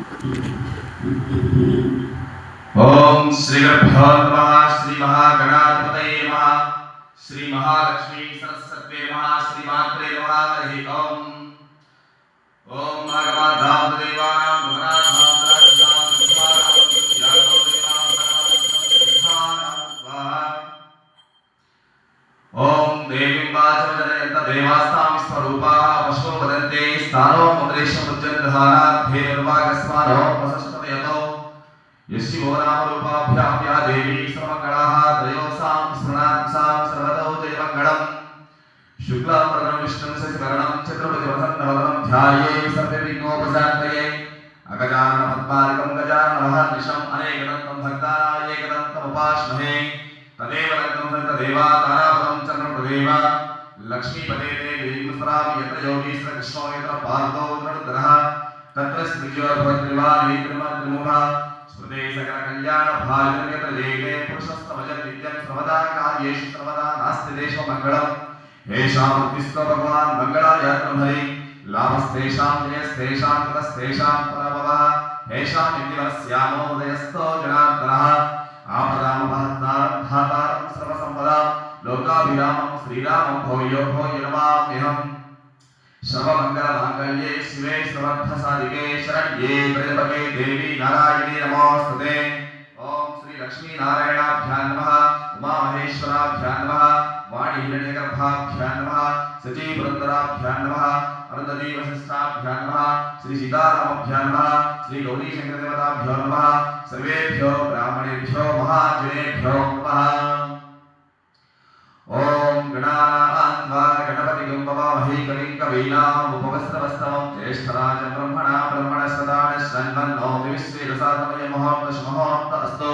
ओम श्री गुरुभ्यो नमः। श्री महागणाधिपतये नमः। श्री महालक्ष्मी सरस्वती नमः। श्री मात्रे नमः। हरि ओम। ओम भगवद्धाम देवानां भुवनाधाम राजधाम गंधानां यादव देवानां स्वाहा। ओम देवीं वाचमजनयन्त देवास्तां स्वरूपाः पशो वदन्ते स्थानो मुद्रेशं उज्जन्धानाद्धे निर्वागस्मानो वसष्टमयतो यशिवो नाम रूपाभ्यां या देवी सर्वमङ्गलाः त्रयोसां स्मरणांसां सर्वतो जयमङ्गलम् शुक्लांबरधरं विष्णुं शशिवर्णं चतुर्भुजवदनं ध्यायेत् सर्वविघ्नोपशान्तये अगजाननपद्मार्कं गजाननमहर्निशम् अनेकदन्तं भक्तानां एकदन्तम् उपास्महे तदेव लग्नं तदेवा तारापदं चन्द्रं तदेव लक्ष्मीपदे देवीं स्मरामि यत्र योगीश्वर कृष्णो यत्र पार्थो नृतरः तत्र श्रीजोर्भद्रिवाणी त्रिमुखः स्मृते सकलकल्याणभाजनं यत्र जयते पुरुषस्तमजं नित्यं सर्वदा कार्येषु सर्वदा नास्ति देशो मङ्गलम् येषां मुक्तिस्तो भगवान् मङ्गलायात्रमहरि लाभस्तेषां जयस्तेषां ततस्तेषां पराभवः येषां नित्यवस्यामोदयस्तो जनार्दनः आपदामपहर्तारं धातारं सर्वसम्पदां लोकाभिरामं श्रीरामं भूयो भूयो नमाम्यहम् सर्वमङ्गलमाङ्गल्ये शिवे सर्वार्थसाधिके शरण्ये त्र्यम्बके देवी नारायणी नमोस्तुते। ओम श्री लक्ष्मीनारायणाभ्यां नमः। उमामहेश्वराभ्यां नमः। वाणीहिरण्यगर्भाभ्यां नमः। सचीपुरन्दराभ्यां नमः। अरुन्धती वसिष्ठाभ्यां नमः। श्री सीतारामभ्यां नमः। श्री गौरीशङ्करदेवताभ्यो नमः। सर्वेभ्यो ब्राह्मणेभ्यो महाजनेभ्यो नमः। ओम गणानान्वा गणपतिं पवामहे कविं कवीनाम् उपवस्त्रवस्तवं ज्येष्ठराजं ब्रह्मणा ब्रह्मणस्पदान शृण्वन्नो दिविश्वेदसातमय महोत्तमहोत्त अस्तु।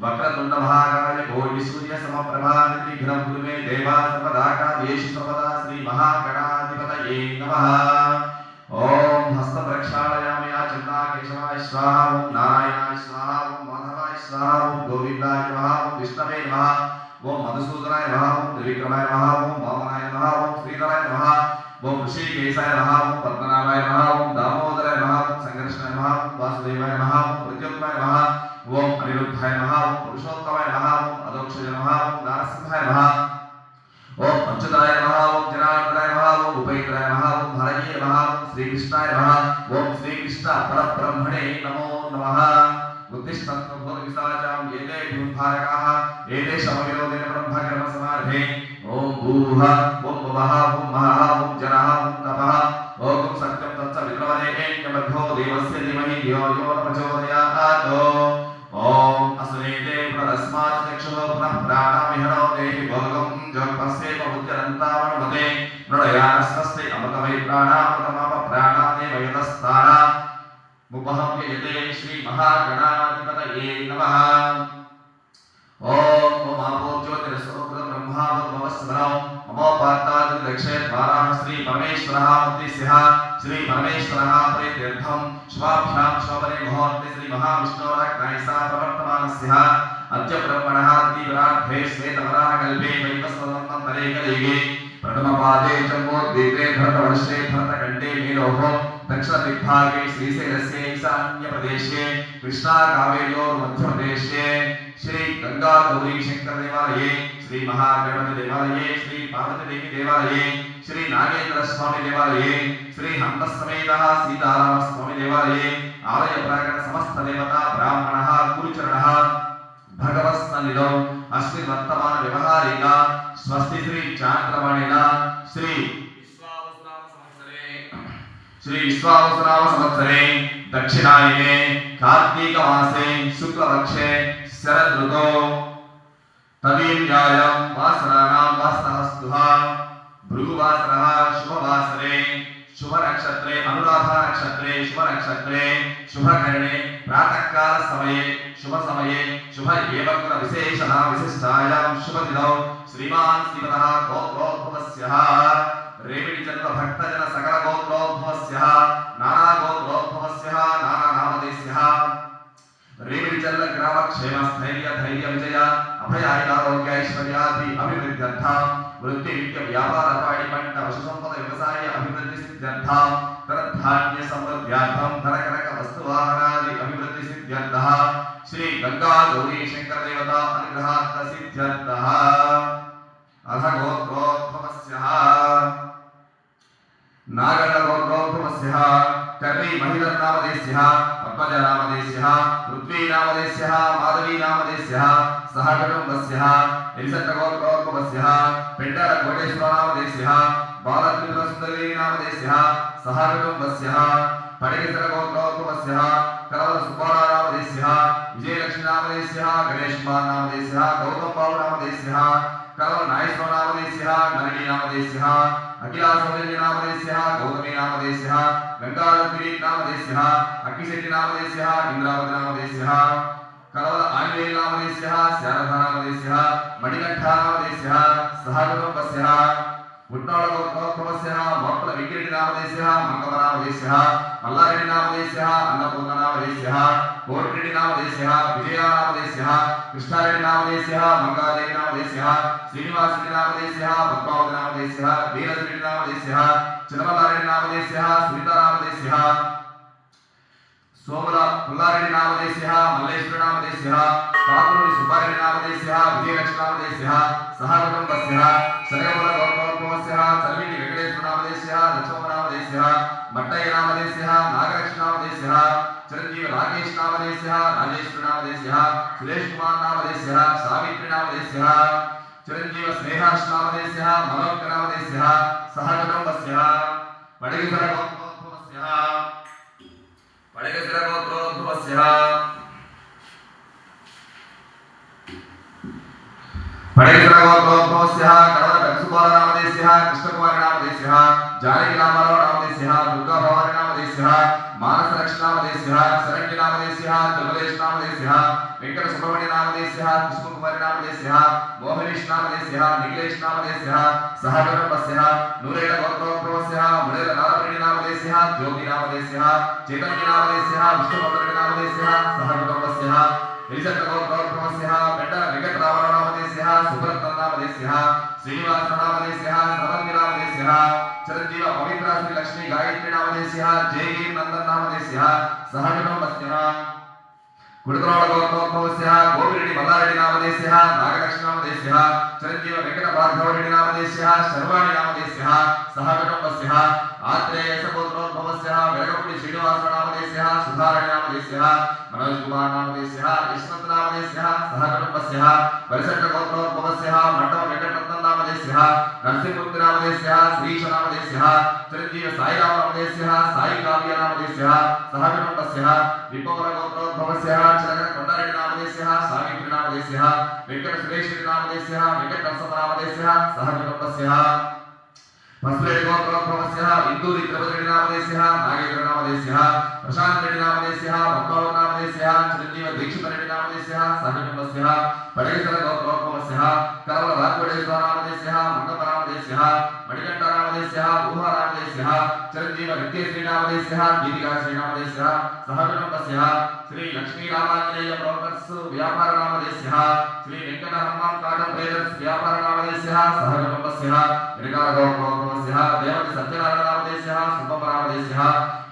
वक्रतुण्डमहाकाय कोटिसूर्यसमप्रभा निर्विघ्नं कुरु मे देवा सर्वदा कार्येषु सर्वदा। श्री महागणाधिपतये नमः। ओम हस्तप्रक्षालयामि आचमना केशवाय स्वाहा। ओम नारायणाय स्वाहा। ओम माधवाय स्वाहा। ओम गोविन्दाय नमः। ओम विष्णवे नमः। ओम मधुसूदनाय नमः। ओम त्रिविक्रमाय नमः। ओम वामनाय नमः। ओम श्रीधराय नमः। ओम ऋषिकेशाय नमः। ओम पद्मनाभाय नमः। ओम दामोदराय नमः। ओम संघर्षणाय नमः। ओम वासुदेवाय नमः। ओम प्रद्युम्नाय नमः। ओम अनिरुद्धाय नमः। ओम पुरुषोत्तमाय नमः। ओम अदोक्षाय नमः। ओम नारसिंहाय नमः। ओम अच्युताय नमः। ओम जनार्दनाय नमः। ओम उपेन्द्राय नमः। ओम हरये नमः। ओम श्रीकृष्णाय नमः। ओम श्रीकृष्ण परब्रह्मणे नमो नमः। उत्तिष्ठन्तु भूतविशाचां एते भूतभारकाः एते शमविरोधेन ब्रह्मकर्मसमारभे। ओम भूः ओम भुवः ओम महः ओम जनः ओम तपः ओम सत्यं तत्सवितुर्वरेण्यमर्भो देवस्य धीमहि धियो यो न प्रचोदयात्। ओम असुनेते प्रतस्मात् चक्षुः पुनः प्राणामिहनो देहि भोगं जगपस्येव उच्चरन्तावनुमते मृडयानस्तस्ते अमृतमयि प्राणामृतमाप प्राणानेव यतस्तारा मुपहं यते। श्री महागणाधिपतये नमः। ओम ममापो ज्योतिरसोकृत ब्रह्मा भवस्वरं ममोपात्तात् दक्षे द्वाराः श्री परमेश्वरः मुक्तिस्यः। श्री परमेश्वरः प्रीत्यर्थं शुभाभ्यां शोभने मुहूर्ते श्री महाविष्णोराज्ञया सा प्रवर्तमानस्यः। अद्य ब्रह्मणः दिवरार्धे श्वेतवराहकल्पे वैवस्वतन्त्रे कलियुगे प्रथमपादे जम्बोद्वीपे भरतवर्षे भरतखण्डे मेरोः दक्षिणदिग्भागे श्रीशैलस्य ईशान्यप्रदेशे कृष्णाकावेर्योर्मध्यप्रदेशे श्री गंगा गौरी शंकर देवालये श्री महागणपति देवालये श्री पार्वती देवी देवालये श्री नागेंद्र स्वामी देवालये श्री हनुमत समेतः सीताराम स्वामी देवालये आलय प्रांगण समस्त देवता ब्राह्मणः गुरुचरणः भगवत्सन्निधौ अस्मिन् वर्तमान व्यवहारेण स्वस्ति श्री चान्द्रमाणेन श्री विश्वावसुनाम संवत्सरे दक्षिणायने कार्तिक मासे शुक्लपक्षे शरद ऋतौ तदीर्घायां वासराणां वासरस्तुः भृगुवासरः शुभवासरे शुभ नक्षत्रे अनुराधा नक्षत्रे शुभ नक्षत्रे शुभकरणे प्रातःकाल समये शुभ समये शुभ एवं विशेषण विशिष्टायां शुभ दिनौ श्रीमान् श्रीमतः गोत्रोद्भवस्यः रेवणीचन्द्र भक्तजन सकल गोत्रोद्भवस्यः नाना गोत्रोद्भवस्यः नाना नामधेयस्यः रेवणीचन्द्र ग्राम क्षेम स्थैर्य धैर्य विजय अभय आरोग्य ऐश्वर्यादि अभिवृद्ध्यर्थं वृत्ति विद्या व्यापार पाणि पंड पशु संपद व्यवसाय अभिवृद्धि सिद्ध्यर्थं धन धान्य समृद्ध्यर्थं धन कनक वस्तुवाहनादि अभिवृद्धि सिद्ध्यर्थः श्री गंगा गौरी शंकर देवता अनुग्रहार्थ सिद्ध्यर्थः अथ गोत्रोद्भवस्यः नागण्ड गोत्रोद्भवस्यः कर्णी महिधरनामधेयस्यः पद्मजनामधेयस्यः पृथ्वीनामधेयस्यः माधवीनामधेयस्यः सह कुटुम्बस्यः एलिसट्टगोत्रोद्भवस्यः पेण्डर कोटेश्वरनामधेयस्यः बालत्रिपुरसुन्दरीनामधेयस्यः सह कुटुम्बस्यः पडिगेसरगोत्रोद्भवस्यः कलवल सुब्बारावनामधेयस्यः विजयलक्ष्मीनामधेयस्यः गणेशकुमारनामधेयस्यः गौतमबाबुनामधेयस्यः कलवल नागेश्वरनामधेयस्यः नलिनीनामधेयस्यः अखिलासौजन्यनामधेयस्यः गौतमीनामधेयस्यः गंगाधरनामधेयस्यः अक्किशेट्टिनामधेयस्यः इंद्रावतीनामधेयस्यः कलवल आंजनेयनामधेयस्यः शारदानामधेयस्यः मणिकण्ठानामधेयस्यः सह कुटुम्बस्यः उट्नोळगोत्रोद्भवस्यः मोक्कल वेंकटेनामधेयस्यः मंगमनामधेयस्यः मल्लारेड्डिनामधेयस्यः अन्नपूर्णानामधेयस्यः कोटिरेड्डिनामधेयस्यः विजयानामधेयस्यः कृष्णारेड्डिनामधेयस्यः मंगादेवीनामधेयस्यः श्रीनिवासरेड्डिनामधेयस्यः पद्मावतीनामधेयस्यः वीररेड्डिनामधेयस्यः चिन्नमल्लारेड्डिनामधेयस्यः सुनीतानामधेयस्यः सोमला पुल्लारेड्डिनामधेयस्यः मल्लेश्वरनामधेयस्यः कातूरी सुब्बारेड्डिनामधेयस्यः विजयलक्ष्मीनामधेयस्यः सह कुटुम्बस्यः सरगमुलगोत्रोद्भवस्यः चलवीटी वेंकटेश्वरनामधेयस्यः लक्ष्मणनामधेयस्यः मट्टय्यनामधेयस्यः नागलक्ष्मीनामधेयस्यः चिरंजीव राकेशनामधेयस्यः राजेश्वरनामधेयस्यः सुरेशकुमारनामधेयस्यः सावित्रीनामधेयस्यः चिरंजीव स्नेहाशनामधेयस्यः मनोज्ञनामधेयस्यः सह कुटुम्बस्यः पडिगेसरगोत्रोद्भवस्यः पडिगेसरगोत्रोद्भवस्यः कलवल सुब्बारावनामधेयस्यः कृष्णकुमारनामधेयस्यः जानकीरामारावनामधेयस्यः दुर्गाभवानीनामधेयस्यः मानसलक्ष्मीनामधेयस्यः शरण्यनामधेयस्यः दुर्गलेशनामधेयस्यः वेंकटसुब्रह्मण्यनामधेयस्यः कृष्णकुमारनामधेयस्यः मोहनीशनामधेयस्यः निखिलेशनामधेयस्यः सह कुटुम्बस्यः नूरेलगोत्रोद्भवस्यः मुळेलनारायणनामधेयस्यः ज्योतिनामधेयस्यः चैतन्यनामधेयस्यः विष्णुभद्रनामधेयस्यः सह कुटुम्बस्यः एलिसट्टगोत्रोद्भवस्यः पेण्डर वेंकटरामनामधेयस्यः सुब्रतनामधेयस्यः श्रीनिवासनामधेयस्यः नवन्दिनामधेयस्यः चिरंजीव पवित्र श्री लक्ष्मी गायत्रीनामधेयस्यः जयगीर नंदननामधेयस्यः सह कुटुम्बस्यः कुडतरोळगोत्रोद्भवस्यः गोपिरेड्डी मल्लारेड्डिनामधेयस्यः नागलक्ष्मीनामधेयस्यः चिरंजीव वेंकटभार्गवरेड्डिनामधेयस्यः शर्वाणीनामधेयस्यः सह कुटुम्बस्यः आत्रेयसगोत्रोद्भवस्यः वेलगपल्ली श्रीनिवासनामधेयस्यः सुधारणनामधेयस्यः मनोजकुमारनामधेयस्यः यशवन्तनामधेयस्यः सह कुटुम्बस्यः परिसट्टगोत्रोद्भवस्यः मण्डप वेंकटरत्ननामधेयस्यः नरसिंहमूर्तिनामधेयस्यः श्रीशनामधेयस्यः चिरंजीव साईरामनामधेयस्यः साईकाव्यनामधेयस्यः सह कुटुम्बस्यः विप्पवरगोत्रोद्भवस्यः चिरंजीव सावित्रीनामधेयस्यः वेंकटसुरेश्वरीनामधेयस्यः वेंकटनरसिंहनामधेयस्यः सह कुटुम्बस्यः पसुरेड्डिगोत्रोद्भवस्यः इंदूरी तिरुपतिरेड्डिनामधेयस्यः नागेन्द्रनामधेयस्यः प्रशान्तरेड्डिनामधेयस्यः पद्मावतीनामधेयस्यः चिरंजीव दीक्षितरेड्डिनामधेयस्यः सह कुटुम्बस्यः पडिगेसरगोत्रोद्भवस्यः कलवल राजकोटेश्वरनामधेयस्यः मंगमनामधेयस्यः मणिकण्ठनामधेयस्यः ऊहानामधेयस्यः चिरंजीव नित्यश्रीनामधेयस्यः दीपिकाश्रीनामधेयस्यः सह कुटुम्बस्यः श्री लक्ष्मी रामांजनेय ब्रोकर्स व्यापारनामधेयस्यः श्री वेंकटहनुमान काटन ट्रेडर्स व्यापारनामधेयस्यः सह कुटुम्बस्यः ऋगागोत्रोद्भवस्यः देवति सत्यनारायणनामधेयस्यः सुब्बमनामधेयस्यः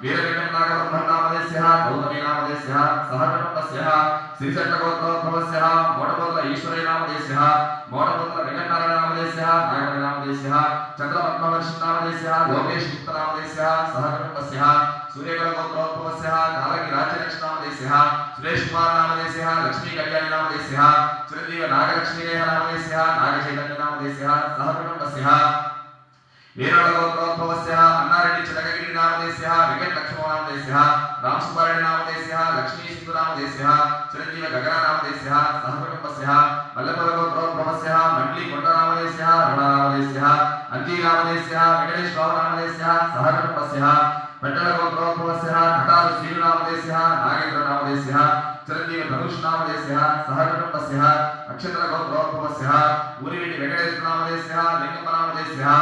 वीरवेंकटनागब्रह्मनामधेयस्यः गौतमीनामधेयस्यः सह कुटुम्बस्यः श्रीसट्टगोत्रोद्भवस्यः मोटपोतल ईश्वरीनामधेयस्यः मोटपोतल वेंकटनारायणनामधेयस्यः नागमणिनामधेयस्यः चंद्रपद्मवर्षनामधेयस्यः लोकेश गुप्तनामधेयस्यः सह कुटुम्बस्यः सूर्यगोत्रोद्भवस्यः कालकी राज्यलक्ष्मीनामधेयस्यः सुरेशकुमारनामधेयस्यः लक्ष्मी कल्याणनामधेयस्यः चिरंजीव नागलक्ष्मीनामधेयस्यः नागचैतन्यनामधेयस्यः सह कुटुम्बस्यः येरळगोत्रोद्भवस्यः अन्नारेड्डी चलगगिरिनामधेयस्यः वेंकटलक्ष्मणनामधेयस्यः रामसुब्बारेड्डिनामधेयस्यः लक्ष्मी सिंधुनामधेयस्यः चिरंजीव गगननामधेयस्यः सह कुटुम्बस्यः मल्लपुरगोत्रोद्भवस्यः मंडली कोण्डनामधेयस्यः रमणानामधेयस्यः अंजीनामधेयस्यः वेंकटेश्वरनामधेयस्यः सह कुटुम्बस्यः पेट्टलगोत्रोद्भवस्यः नटारु श्रीनामधेयस्यः नागेन्द्रनामधेयस्यः चिरंजीव धनुषनामधेयस्यः सह कुटुम्बस्यः अक्षत्रगोत्रोद्भवस्यः ऊरिवेटी वेंकटेश्वरनामधेयस्यः लिंगमनामधेयस्यः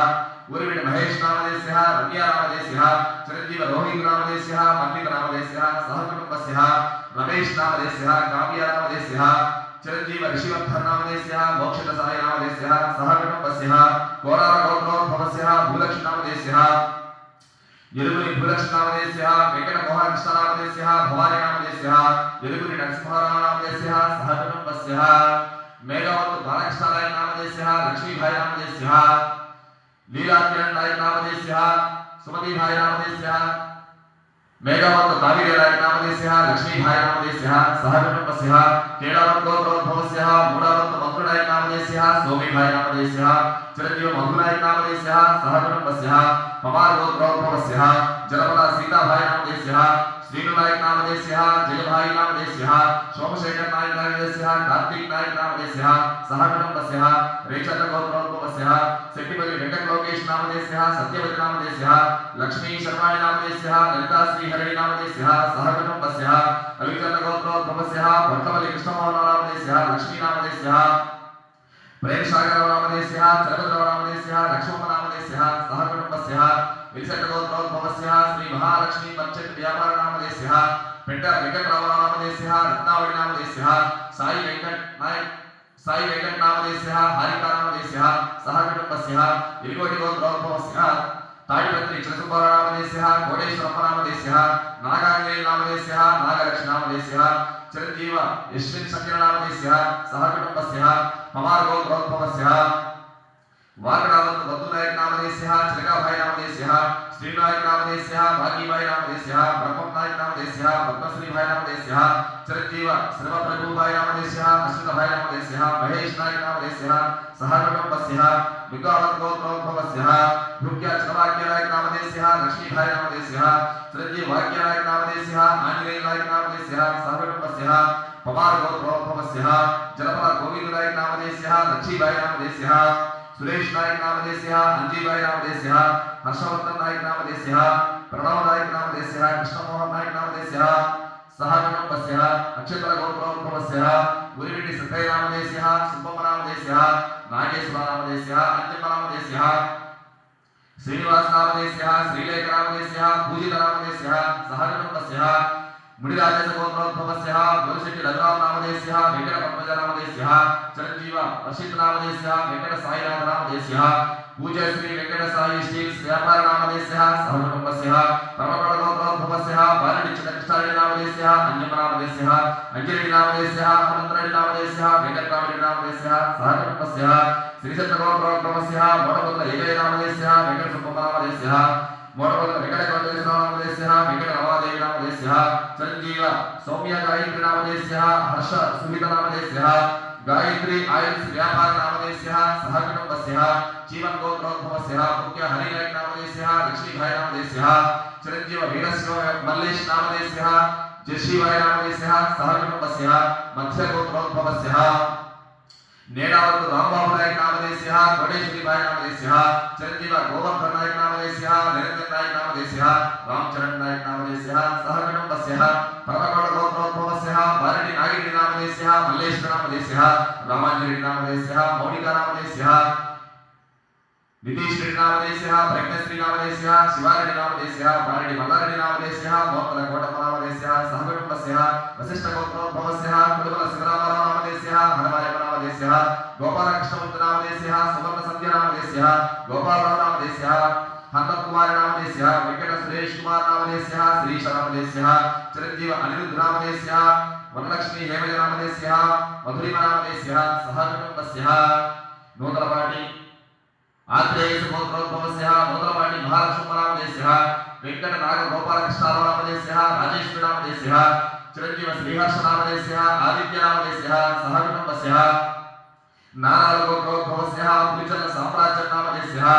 ऊरिवेटी महेशनामधेयस्यः रम्यानामधेयस्यः चिरंजीव रोहितनामधेयस्यः मन्वितनामधेयस्यः सह कुटुम्बस्यः रमेशनामधेयस्यः काव्यनामधेयस्यः चिरंजीव ऋषिवर्धननामधेयस्यः मोक्षदसायनामधेयस्यः सह कुटुम्बस्यः कोलारगोत्रोद्भवस्यः भूलक्ष्मीनामधेयस्यः यरुमणि भूलक्ष्मीनामधेयस्यः वेंकटमोहन मोहन कृष्णनामदेस्यः भवानीनामदेस्यः यदुगुरि नरसिंहरावनामदेस्यः सह कुटुम्बस्यः मेघवतु बालकृष्णनामदेस्यः लक्ष्मीभाईनामदेस्यः लीलाकिरण नामदेस्यः सुमतीभाईनामदेस्यः मेघवतु कावेरीनामदेस्यः लक्ष्मीभाईनामदेस्यः सह कुटुम्बस्यः केळवतु गोत्रोद्भवस्यः मूढवतु मधुरनामदेस्यः सोमीभाईनामदेस्यः चिरंजीव मधुनामदेस्यः सह कुटुम्बस्यः पवार गोत्रोद्भवस्यः जनपद सीताभाईनामदेस्यः श्रीनुनायकनामदेस्यः जयभाईनामदेस्यः सोमशेखरनायकनामदेस्यः कार्तिकनायकनामदेस्यः सह कुटुम्बस्यः रेचर गोत्रोद्भवस्यः सेट्टिपल्ली वेंकटलोकेशनामदेस्यः सत्यवतीनामदेस्यः लक्ष्मी शर्माणीनामदेस्यः ललिता श्रीहरिणामदेस्यः सह कुटुम्बस्यः अविचर गोत्रोद्भवस्यः भट्टवल्ली कृष्णमोहननामदेस्यः लक्ष्मीनामदेस्यः प्रेमसागरनामदेस्यः चरपद्रनामदेस्यः लक्ष्मणनामदेस्यः सह कुटुम्बस्यः विलिसट गोत्रोद्भवस्यः श्री महालक्ष्मी मर्चेंट व्यापारनामदेस्यः पेंटर वेंकटरावनामदेस्यः रत्नावलीनामदेस्यः साई वेंकटनामदेस्यः हारिकानामदेस्यः सह कुटुम्बस्यः इलिगोटि गोत्रोद्भवस्यः ताडिपत्रि चिरसुब्बारावनामदेस्यः कोटेश्वरप्पनामदेस्यः नागांजनेयनामदेस्यः नागलक्ष्मीनामदेस्यः चिरंजीव यश्विन शंकरनामदेस्यः सह कुटुम्बस्यः पवार गोत्रोद्भवस्यः वाकडावत बद्दुनायकनामदेस्यः चिरकाभाईनामदेस्यः श्रीनायकनामदेस्यः भागीभाईनामदेस्यः ब्रह्मनायकनामदेस्यः पद्मश्रीभाईनामदेस्यः चिरंजीव श्रीमप्रभुभाईनामदेस्यः अश्विनभाईनामदेस्यः महेशनायकनामदेस्यः सह कुटुम्बस्यः दुर्गावत गोत्रोद्भवस्यः भूक्या चरवाक्यनायकनामदेस्यः लक्ष्मीभाईनामदेस्यः चिरंजीव वाक्यनायकनामदेस्यः आंजनेयनायकनामदेस्यः सह कुटुम्बस्यः पवार गोत्रोद्भवस्यः जनपद गोविंदनायकनामदेस्यः लक्ष्मीभाईनामदेस्यः सुरेश नायकनामदेस्यः अंजीभाईनामदेस्यः हर्षवर्धन नायकनामदेस्यः प्रणव नायकनामदेस्यः कृष्णमोहन नायकनामदेस्यः सह कुटुम्बस्यः नक्षत्र गोत्रोद्भवस्यः गुरिविटी सत्यनामदेस्यः सुब्बम्मनामदेस्यः नागेश्वरनामदेस्यः अंजम्मनामदेस्यः श्रीनिवासनामदेस्यः श्रीलेखनामदेस्यः पूजितनामदेस्यः सह कुटुम्बस्यः मुनिराजस गोत्रोद्भवस्यः गुरुशेट्टी रघुरामनामदेस्यः वेंकटपद्मजनामदेस्यः चिरंजीव वर्षितनामदेस्यः वेंकटसाईनाथनामदेस्यः पूज्य श्री वेंकटसाई स्टील्स व्यापारनामदेस्यः सह कुटुम्बस्यः परमपद गोत्रोद्भवस्यः बालडी चित्रकृष्णारेड्डिनामदेस्यः अंजम्मनामदेस्यः अंजलिनामदेस्यः अनन्तरेड्डिनामदेस्यः वेंकटरामरेड्डिनामदेस्यः सह कुटुम्बस्यः श्रीशत्र गोत्रोद्भवस्यः मोडबुद्ध एगयनामदेस्यः वेंकटसुब्बम्मनामदेस्यः मोडबुद्ध वेंकटकोटेश्वरनामदेस्यः वेंकटरमादेवीनामदेस्यः चिरंजीव सौम्य गायत्रीनामदेस्यः हर्ष सुमितनामदेस्यः गायत्री आयुष व्यापारनामदेस्यः सह कुटुम्बस्यः जीवन गोत्रोद्भवस्यः मुख्य हरिनायकनामदेस्यः लक्ष्मीभाईनामदेस्यः चिरंजीव वीरस्यो मल्लेशनामदेस्यः जयश्रीभाईनामदेस्यः सह कुटुम्बस्यः मध्य गोत्रोद्भवस्यः नेडावत रामबाबु नायकनामदेस्यः कोटेश्वरीभाईनामदेस्यः चिरंजीव गोवर्धन नायकनामदेस्यः निरंजन नायकनामदेस्यः रामचरण नायकनामदेस्यः सह कुटुम्बस्यः परमकोट गोत्रोद्भवस्यः बालडी नागिनीनामदेस्यः मल्लेश्वरनामदेस्यः रामांजलिनामदेस्यः मौलिकानामदेस्यः नितीश्रेड्डिनामदेस्यः प्रज्ञश्रीनामदेस्यः शिवारेड्डिनामदेस्यः बालडी मल्लारेड्डिनामदेस्यः मोहन कोटमनामदेस्यः सह कुटुम्बस्यः वसिष्ठ गोत्रोद्भवस्यः कुलुमल शिवरामनामदेस्यः हनुमायपनामदेस्यः गोपालकृष्णमूर्तिनामदेस्यः सुवर्णसन्ध्यानामदेस्यः गोपालरावनामदेस्यः हनुमत्कुमारनामदेस्यः वेंकट सुरेश कुमारनामदेस्यः श्रीशनामदेस्यः चिरंजीव अनिरुद्धनामदेस्यः वरलक्ष्मी हेमजनामदेस्यः मधुरिमनामदेस्यः सह कुटुम्बस्यः नूतनपाटी आत्रेयस गोत्रोद्भवस्यः नूतनपाटी महालक्ष्मनामदेस्यः वेंकट नाग गोपालकृष्णनामदेस्यः राजेश्वरनामदेस्यः चिरंजीव श्रीहर्षनामदेस्यः आदित्यनामदेस्यः सह कुटुम्बस्यः नारायण गोत्रोद्भवस्यः पुलिचल साम्राज्यनामदेस्यः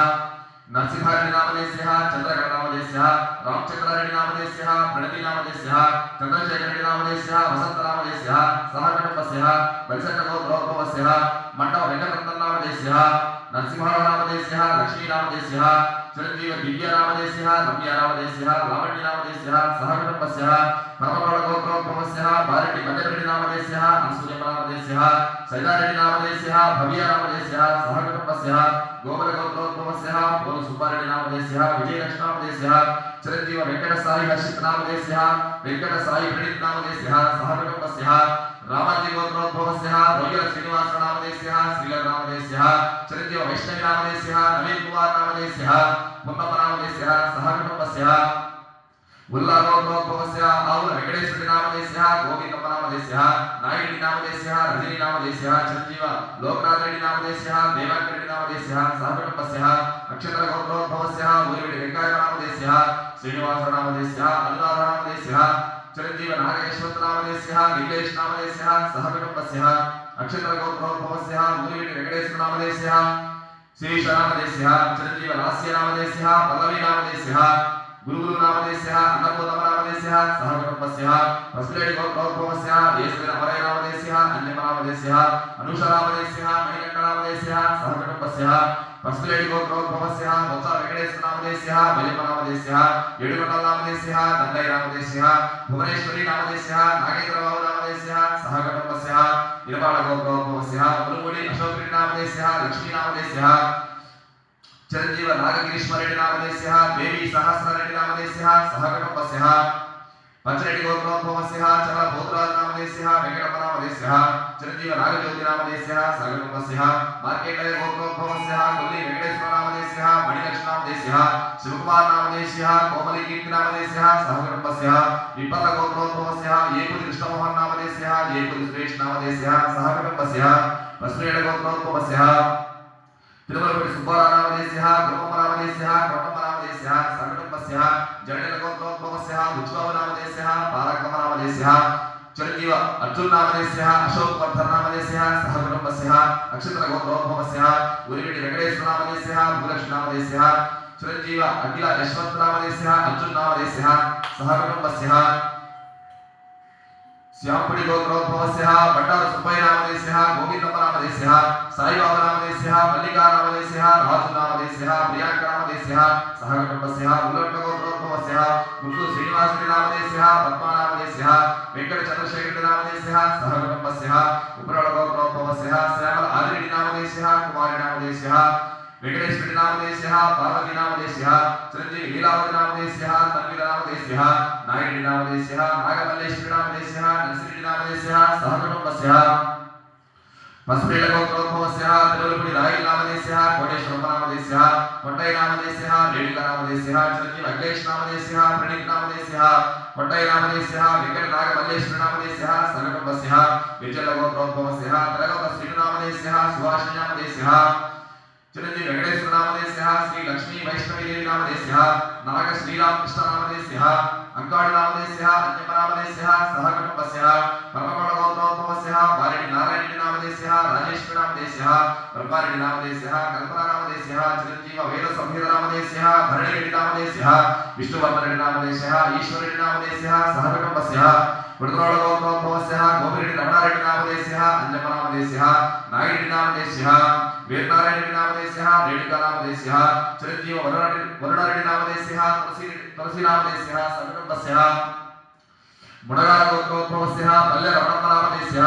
नरसिंहरेड्डिनामदेस्यः चंद्रगढ़नामदेस्यः रामचंद्रारेड्डिनामदेस्यः प्रणतिनामदेस्यः चंद्रशेखररेड्डिनामदेस्यः वसंतनामदेस्यः सह कुटुम्बस्यः बलिसट गोत्रोद्भवस्यः मंडप वेंकटरत्ननामदेस्यः नरसिंहरावनामदेस्यः लक्ष्मीनामदेस्यः चिरंजीव दिव्यनामदेस्यः रम्यानामदेस्यः लावण्यनामदेस्यः सह कुटुम्बस्यः परमकोट गोत्रोद्भवस्यः बालडी मध्यरेड्डिनामदेस्यः अनसूयनामदेस्यः सैदारेड्डिनामदेस्यः भव्यनामदेस्यः सह कुटुम्बस्यः गोकुल गोत्रोद्भवस्यः बोलु सुब्बारेड्डिनामदेस्यः विजयलक्ष्मीनामदेस्यः चिरंजीव वेंकटसाई हर्षितनामदेस्यः वेंकटसाई प्रणीतनामदेस्यः सह कुटुम्बस्यः रामाजी गोत्रोद्भवस्यः रोगिल श्रीनिवासनामदेस्यः श्रीलनामदेस्यः चिरंजीव वैष्णवीनामदेस्यः नवीन कुमारनामदेस्यः मुन्नप्पनामदेस्यः सह कुटुम्बस्यः उल्लागोत्रोद्भवस्य आहुल वेंकटेश्वरनामदेस्य गोविंदनामदेस्य नायकनामदेस्य रजनीनामदेस्य चिरंजीव लोकनाथरेड्डिनामदेस्य देवकरेड्डिनामदेस्य सहकुटुंबस्य नक्षत्रगोत्रोद्भवस्य ऊरिवेडि वेंकटनामदेस्य श्रीनिवासनामदेस्य अनुराधनामदेस्य चिरंजीव नागेश्वरनामदेस्य नीलेशनामदेस्य सहकुटुंबस्य नक्षत्रगोत्रोद्भवस्य ऊरिवेडि वेंकटेश्वरनामदेस्य श्रीशनामदेस्य चिरंजीव लास्यनामदेस्य पल्लवीनामदेस्य गुरुनामदेस्य अन्नपूर्णनामदेस्य सहकुटुंबस्य पसलेडि गोत्रोद्भवस्य येसुविन अमरनामदेस्य अन्यनामदेस्य अनुषनामदेस्य मणिकण्ठनामदेस्य सहकुटुंबस्य पसलेडि गोत्रोद्भवस्य वत्स वेंकटेश्वरनामदेस्य भजपनामदेस्य येडुगण्डनामदेस्य दण्डैनामदेस्य भुवनेश्वरी नामदेस्य नागेन्द्रबाबुनामदेस्य सहकुटुंबस्य इरबाळ गोत्रोद्भवस्य मुलुमुडी अशोकरेड्डिनामदेस्य लक्ष्मीनामदेस्य चिरंजीव नागगिरीश्वरेड्डिनामदेस्य देवी सहस्ररेड्डिनामदेस्य सहकुटुंबस्य पंचरेड्डि गोत्रोद्भवस्य चलभूतराजनामदेस्य वेंकटपनामदेस्य चिरंजीव नागज्योतिनामदेस्य सहकुटुंबस्य मार्केटय गोत्रोद्भवस्य कुल्ली वेंकटेश्वरनामदेस्य मणिलक्ष्मीनामदेस्य शिवकुमारनामदेस्य कोमलीकीर्तिनामदेस्य सहकुटुंबस्य विपल गोत्रोद्भवस्य येपुरि कृष्णमोहननामदेस्य येपुरि सुरेशनामदेस्य सहकुटुंबस्य पसलेड गोत्रोद्भवस्य तिरुमलपति सुब्बारावदेस्य ब्रह्मनामदेस्य ब्रह्मनामदेस्य सहकुटुंबस्य जडेलगोत्रोद्भवस्य उज्ज्वलनामदेस्य पारकमनामदेस्य चिरंजीव अर्जुननामदेस्य अशोकवर्धननामदेस्य सहकुटुंबस्य नक्षत्रगोत्रोद्भवस्य ऊरिवेडि वेंकटेश्वरनामदेस्य भूलक्ष्मीनामदेस्य चिरंजीव अखिल यशवन्तनामदेस्य अर्जुननामदेस्य सहकुटुंबस्य श्यामपुरी गोत्रोद्भवस्य भट्टार सुब्बಯ್ಯनामदेस्य गोविंदनामदेस्य साईबाबानामदेस्य मल्लिकानामदेस्य राजुनामदेस्य प्रियांकनामदेस्य सहकुटुंबस्य उल्लट्ट गोत्रोद्भवस्य मुत्तु श्रीनिवासनामदेस्य पद्मनामदेस्य वेंकट चंद्रशेखरनामदेस्य सहकुटुंबस्य उपरळ गोत्रोद्भवस्य श्यामल आदिरेड्डिनामदेस्य कुमारनामदेस्य वेंकटेश्वरनामदेस्य पार्वतीनामदेस्य चिरंजीव लीलावतीनामदेस्य तन्वीरनामदेस्य नायकनामदेस्य नागमल्लेश्वरनामदेस्य नरसिंहनामदेस्य सहकुटुंबस्य पसलेड गोत्रोद्भवस्य तिरुमलपुरी रायलनामदेस्य कोटेश्वरनामदेस्य कोट्टयनामदेस्य रेणुकानामदेस्य चिरंजीव अखिलेशनामदेस्य प्रणीतनामदेस्य कोट्टयनामदेस्य वेंकट नागमल्लेश्वरनामदेस्य सहकुटुंबस्य विजय गोत्रोद्भवस्य तेलगोत श्रीनामदेस्य सुभाषनामदेस्य चिरंजीव वेंकटेश्वरनामदेस्य श्री लक्ष्मी वैष्णवी देवी नामदेस्य नाग श्रीराम कृष्णनामदेस्य अंकाळनामदेस्य अन्यनामदेस्य सहकुटुंबस्य परमगौड़ गोत्रोद्भवस्य वारिणि नारायणनामदेस्य राजेश्वरनामदेस्य ब्रह्मारेड्डिनामदेस्य कल्पनानामदेस्य चिरंजीव वेदसंहितनामदेस्य भरणिरेड्डिनामदेस्य विष्णुवर्धनरेड्डिनामदेस्य ईश्वररेड्डिनामदेस्य सहकुटुंबस्य उडुतोळ गोत्रोद्भवस्य गोपिरेड्डि रमणारेड्डिनामदेस्य अन्यनामदेस्य नागिरेड्डिनामदेस्य वीरनारायणरेड्डिनामदेस्य रेणुकानामदेस्य चिरंजीव वरुणरेड्डिनामदेस्य तुलसीनामदेस्य सहकुटुंबस्य मुडगाळ गोत्रोद्भवस्य पल्ले रमणनामदेस्य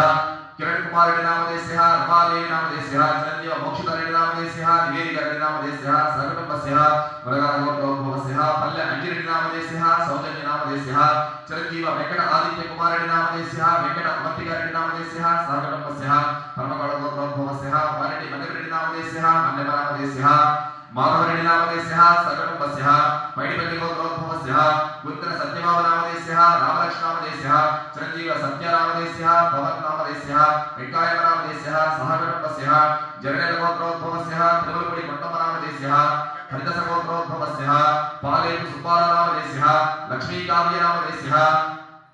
किरण कुमाररेड्डिनामदेस्य रमादेवीनामदेस्य चिरंजीव मोक्षितरेड्डिनामदेस्य निवेदिकारेड्डिनामदेस्य सहकुटुंबस्य मुडगाळ गोत्रोद्भवस्य पल्ले अंजिरेड्डिनामदेस्य सौजन्यनामदेस्य चिरंजीव वेंकट आदित्य कुमाररेड्डिनामदेस्य वेंकट अवंतिकारेड्डिनामदेस्य सहकुटुंबस्य परमगौड़ गोत्रोद्भवस्य वारिणि मन्दिरेड्डिनामदेस्य मन्यनामदेस्य माधवरेड्डिनामदेस्य सहकुटुंबस्य पैडिपल्लि गोत्रोद्भवस्य पुत्र सत्यभामनामदेस्य रामलक्ष्मणामदेस्य चिरंजीव सत्यनामदेस्य भवत्नामदेस्य वेंकटनामदेस्य सहकुटुंबस्य जरनेल गोत्रोद्भवस्य तिरुमलपुरी कोट्टमनामदेस्य हरिदास गोत्रोद्भवस्य पालेतु सुब्बारावदेस्य लक्ष्मीकाव्यनामदेस्य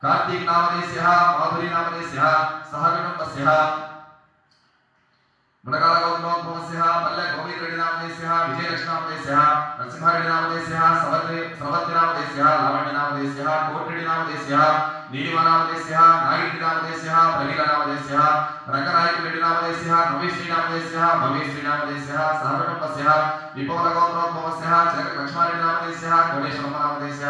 कार्तिकनामदेस्य माधुरीनामदेस्य सहकुटुंबस्य मुडगाळ गोत्रोद्भवस्य पल्ले गोविंदरेड्डिनामदेस्य विजयलक्ष्मीनामदेस्य नरसिंहरेड्डिनामदेस्य सवत्तिनामदेस्य लावण्यनामदेस्य कोटिरेड्डिनामदेस्य नीलिमानामदेस्य नागिरेड्डिनामदेस्य प्रवीरनामदेस्य रंगनायकरेड्डिनामदेस्य नवीश्रीनामदेस्य भवेश्रीनामदेस्य सहकुटुंबस्य विपौल गोत्रोद्भवस्य लक्ष्मणरेड्डिनामदेस्य कोटेश्वरनामदेस्य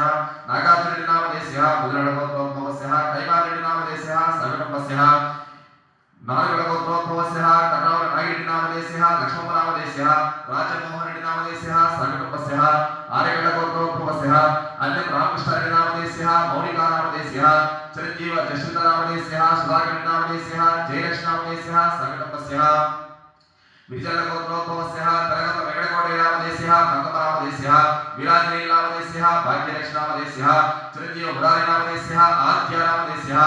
नागार्जुनरेड्डिनामदेस्य बुधराळ गोत्रोद्भवस्य कैवारेड्डिनामदेस्य सहकुटुंबस्य नागगढ़ गोत्रोद्भवस्य कर्णावळ नागिरेड्डिनामदेस्य लक्ष्मणनामदेस्य राजमोहनरेड्डिनामदेस्य सहकुटुंबस्य आर्यगढ़ गोत्रोद्भवस्य अन्यं रामकृष्णरेड्डिनामदेस्य मौलिकानामदेस्य चिरंजीव जशवन्तनामदेस्य सुधाकररेड्डिनामदेस्य जयलक्ष्मीनामदेस्य सहकुटुंबस्य विजयगोत्रोद्भवस्यः तरगत वेंकटकोटैनामदेस्यः मंगमनामदेस्यः वीरांजनेयनामदेस्यः भाग्यलक्ष्मीनामदेस्यः चिरंजीव मुरारीनामदेस्यः आद्यनामदेस्यः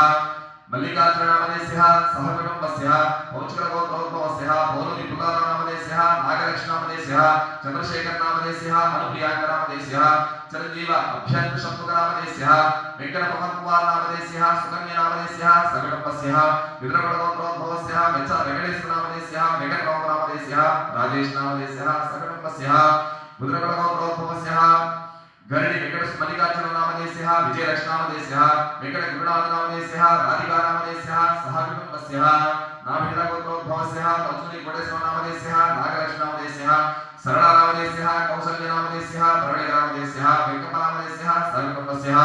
मल्लिकार्जुननामदेस्यः सहकुटुम्बस्यः पौचकरगोत्रोद्भवस्यः पौलुनिपुतानामदेस्यः नागलक्ष्मीनामदेस्यः चंद्रशेखरनामदेस्यः अनुप्रियाङ्कनामदेस्यः चिरंजीव अभ्यन्तशत्रुकनामदेस्यः वेंकटपवनकुमारनामदेस्यः सुकन्यानामदेस्यः सहकुटुम्बस्यः विद्रगोत्रोद्भवस्यः वेंकटेश्वरनामदेस्यः वेंकटरामनामदेस्यः राजेशनामदेस्यः सहकुटुम्बस्यः विद्रगोत्रोद्भवस्यः गरडी वेंकटेश मल्लिकार्जुननामदेस्यः विजयलक्ष्मीनामदेस्यः वेंकटगुरुनाथनामदेस्यः राधिकानामदेस्यः सहकुटुम्बस्यः नाभिरगोत्रोद्भवस्यः तत्सुनि कोटेश्वरनामदेस्यः नागलक्ष्मीनामदेस्यः सरलानामदेस्यः कौसल्यनामदेस्यः प्रवीणनामदेस्यः वेंकटनामदेस्यः सहकुटुम्बस्यः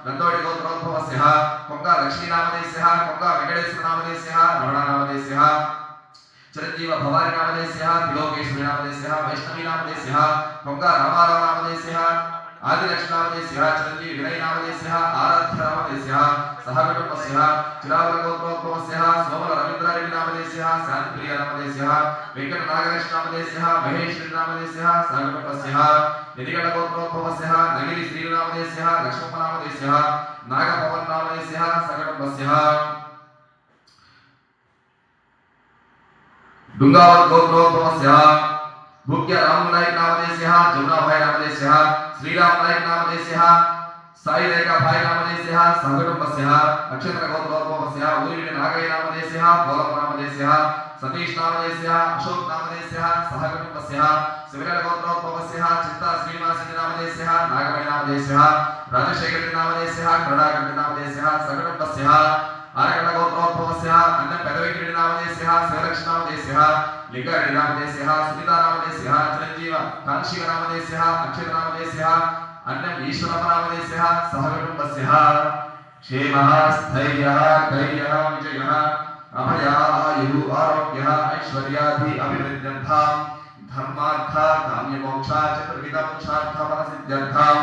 गंदोडी गोत्रोद्भवस्यः कोंगा लक्ष्मीनामदेस्यः कोंगा वेंकटेश्वरनामदेस्यः रमणनामदेस्यः चिरंजीव भवानीनामदेस्यः त्रिलोकेश्वरीनामदेस्यः वैष्णवीनामदेस्यः कोंगा रामारावनामदेस्यः आदिलक्ष्मीनामदेस्यः चिरंजीव विनयनामदेस्यः आराध्यनामदेस्यः सहकुटुम्बस्यः चिरावलगोत्रोद्भवस्यः सोमल रवीन्द्ररेड्डिनामदेस्यः शान्तिप्रियनामदेस्यः वेंकटनागलक्ष्मीनामदेस्यः महेश्वरीनामदेस्यः सहकुटुम्बस्यः यदिगडगोत्रोद्भवस्यः नगिरि श्रीनामदेस्यः लक्ष्मणनामदेस्यः नागपवननामदेस्यः सहकुटुम्बस्यः डुंगावत गोत्रोद्भवस्यः भूक्य रामनायकनामदेस्यः जमुनाभाईनामदेस्यः श्रीरामनायकनामदेस्यः साईरेखाभाईनामदेस्यः सहकुटुम्बस्यः नक्षत्रगोत्रोद्भवस्यः ऊरिवि नागयनामदेस्यः पोलमनामदेस्यः सतीशनामदेस्यः अशोकनामदेस्यः सहकुटुम्बस्यः शिवगडगोत्रोद्भवस्यः चित्ता श्रीनिवासनामदेस्यः नागमयनामदेस्यः राजशेखरनामदेस्यः करुणाकरनामदेस्यः सहकुटुम्बस्यः आरगडगोत्रोद्भवस्यः अन्य पेदवेंकटनामदेस्यः शिवलक्ष्मीनामदेस्यः लिंगारेड्डिनामदेस्यः सुनीतानामदेस्यः चिरंजीव कांशीनामदेस्यः अक्षतनामदेस्यः अन्यम् ईश्वरनामदेस्यः सहकुटुम्बस्यः क्षेमः स्थैर्यः धैर्यः विजयः अभयायुः आरोग्यः ऐश्वर्यादि अभिवृद्ध्यर्थं धर्मार्थ काम्यमोक्ष चतुर्विध पुरुषार्थफलसिद्ध्यर्थं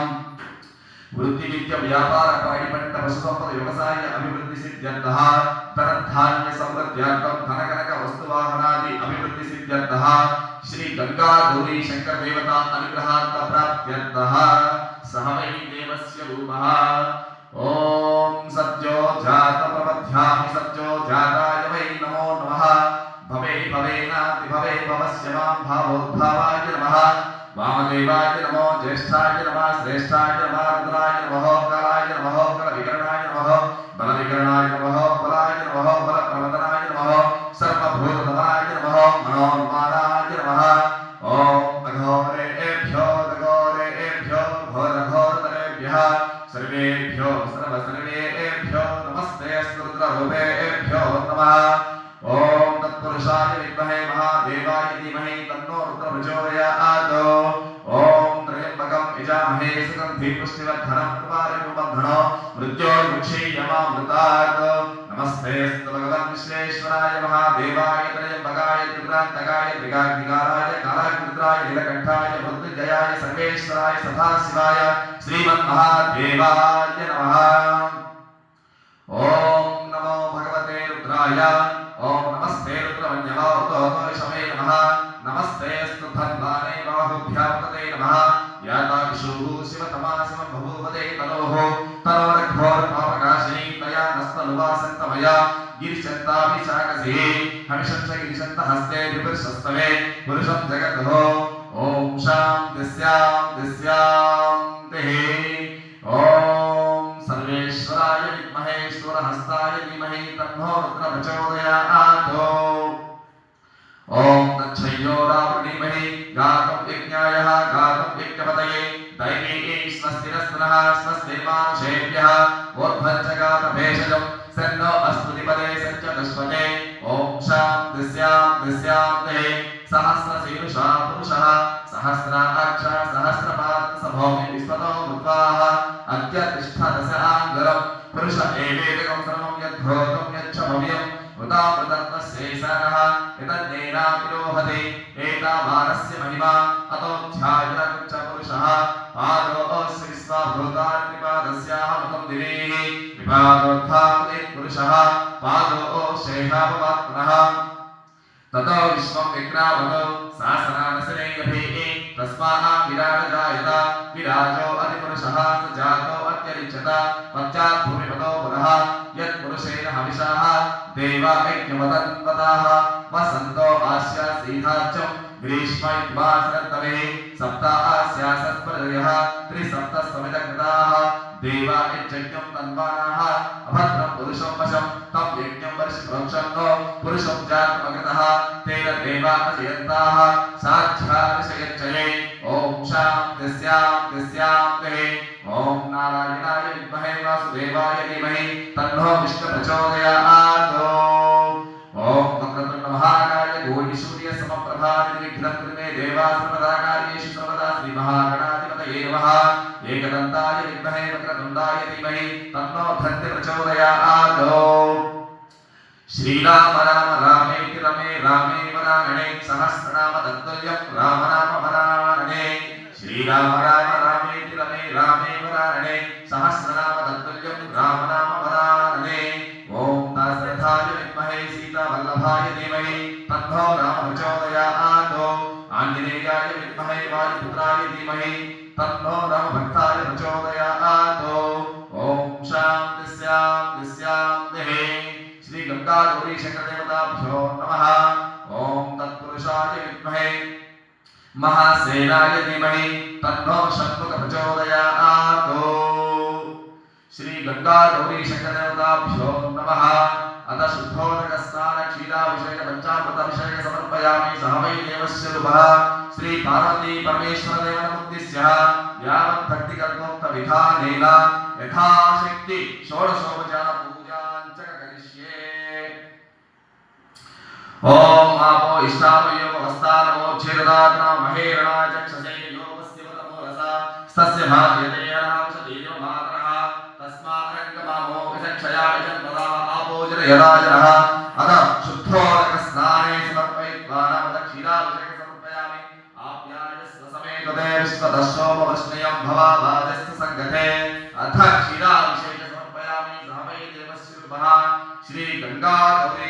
वृत्ति विद्या व्यापार पाणिपट्ट पशुसंपद व्यवसाय अभिवृद्धि सिद्ध्यर्थः धनधान्य समृद्ध्यर्थं धनकनक वस्तुवाहनादि अभिवृद्धि सिद्ध्यर्थः श्री गंगा गौरी शंकर देवता अनुग्रहार्थ प्राप्त्यर्थः सह वै देवस्य रूपः ओम सत्यो जात प्रपद्यामि सत्यो जाताय वै नमो नमः भवे भवेनाति भवे भवस्य मां भावोद्भावाय नमः वामदेवाय नमो ज्येष्ठाय नमः श्रेष्ठाय नमः रुद्राय नमः कालाय नमः कलविकरणाय नमः बलविकरणाय नमः बलाय नमः बलप्रवदनाय नमः सर्वभूतधनाय नमः मनोन्मानाय नमः ओम अघोरेभ्यो दघोरेभ्यो घोरघोरतरेभ्यः सर्वेभ्यो सर्वसर्वेभ्यो नमस्ते रुद्ररूपेभ्यो नमः ओम तत्पुरुषाय विद्महे महादेवाय धीमहि तन्नो रुद्र प्रचोदयात् ओम त्र्यंबकं यजामहे सुगन्धिं पुष्टिवर्धनं उर्वारुकवर्धनं मृत्योर्मुक्षीयमामृतात् नमस्ते भगवन् विश्वेश्वराय महादेवाय त्र्यंबकाय त्रिपुरान्तकाय त्रिकाग्निकाराय कालाग्निरुद्राय नीलकण्ठाय मृत्युञ्जयाय सर्वेश्वराय सदाशिवाय श्रीमन्महादेवाय नमः ओम नमो भगवते रुद्राय ओम नमस्ते रुद्रवन्यमावतोषमे नमः नमस्ते स्तुभन्वाने बाहुभ्यापते नमः याताविषुः शिवतमासिमं बभूवते तनोः तनोरघोरपापकाशिनी तया नस्तनुवासन्तमया गिरिशन्ताभिशाकसे हमिषं च गिरिशन्तहस्ते विपुरुषस्तवे पुरुषं जगतः ओम शान्तिः ओम सर्वेश्वराय विद्महे ईश्वरहस्ताय धीमहि तन्नो रुद्र प्रचोदयात् ओम तच्छयो रावणीमहि गातं यज्ञायः गातं यज्ञपतये दैवी स्वस्तिरस्तनः स्वस्तिर्मानुषेभ्यः ओद्भञ्चगातभेषजं सन्नो अस्तुतिपदे सच्चतुष्पदे ओम शान्तिः सहस्रशीर्षा पुरुषः सहस्राक्ष सहस्रपाद सभौमि विश्वतो मुद्वाः अत्यतिष्ठदशाङ्गरं पुरुष एवेदकं सर्वं यद्भूतं यच्छभव्यं उदामृतत्वस्यैषानः यतन्नेनातिरोहते एतावानस्य महिमा अतोऽध्यायच्च पुरुषः पादोऽस्य विश्वाभूतानि त्रिपादस्याः मतं दिवेः विपादोत्थापते पुरुषः पादोऽशेषापवात्मनः ततो विश्वं विक्रामतो सहस्रानसने यभिः तस्मात् विराजजायत विराजो अधिपुरुषः स जातो अत्यरिच्यत पश्चात् भूमिपतो पुरः यत्पुरुषेण हविषाः देवा यज्ञवदन्वताः वसन्तो आस्यासीधार्चं ग्रीष्म इत्वासरत्तवे सप्ता आस्यासत्परयः त्रिसप्तसमितकृताः देवा यज्ञं तन्वानाः अभद्रं पुरुषं वशं तं यज्ञं वर्षप्रोक्षन्नो पुरुषं जातमकृतः तेन देवा अजयन्ताः साध्यार्षयच्चये ॐ शान्तिस्यान्तिस्यान्तिः ॐ नारायणाय विद्महे वासुदेवाय धीमहि तन्नो विष्णुः प्रचोदयात् ॐ वक्रतुण्डमहाकाय घोरसूर्यसमप्रभा निर्विघ्नं कुरु मे देवा सर्वदा कार्येषु सर्वदा श्रीमहागणाधिपतये नमः एकदन्ताय विद्महे वक्रतुण्डाय धीमहि तन्नो धन्वन्तरि प्रचोदयात् श्रीराम राम रामेति रमे रामे वरानने सहस्रनाम तत्तुल्यं राम नाम वरानने श्रीराम राम रामेति रमे रामे वरानने सहस्रनाम तत्तुल्यं राम नाम वरानने ओम दाशरथाय विद्महे सीतावल्लभाय धीमहि तन्नो राम प्रचोदयात् आंजनेयाय विद्महे वायुपुत्राय धीमहि तन्नो राम भक्ताय प्रचोदयात् ओम शान्ति शान्ति शान्तिः श्री गंगा गौरी शंकर देवताभ्यो नमः ओम तत्पुरुषाय विद्महे महासेनाय धीमहि तन्नो षण्मुख प्रचोदयात् श्री गंगा गौरी शंकर देवताभ्यो नमः अतः शुद्धोदक स्नान क्षीराभिषेक पंचामृताभिषेक समर्पयामि सह वै देवस्य रूपः श्री पार्वती परमेश्वर देवनमुद्दिश्य यावत् भक्ति कर्तोक्त विधानेन यथाशक्ति षोडशोपचार पूजाञ्च करिष्ये ओम आपो इष्टामयो वस्तानमो क्षेरदातना महेरणा चक्षसे योगस्य वतमोरसा तस्य भाग्यते हरांशदीयो मातरः तस्मारङ्गमामो विचक्षया विजन्मदा आपोजनयराजनः अतः शुद्धोदक स्नाने समर्पयित्वा नामदक्षिणाभिषेक समर्पयामि आप्यायस्य समेतते विश्वदशोपवस्नयं भवावाजस्य सङ्गते अथ क्षीराभिषेक समर्पयामि सह वै देवस्य रूपः श्री गंगा गौरी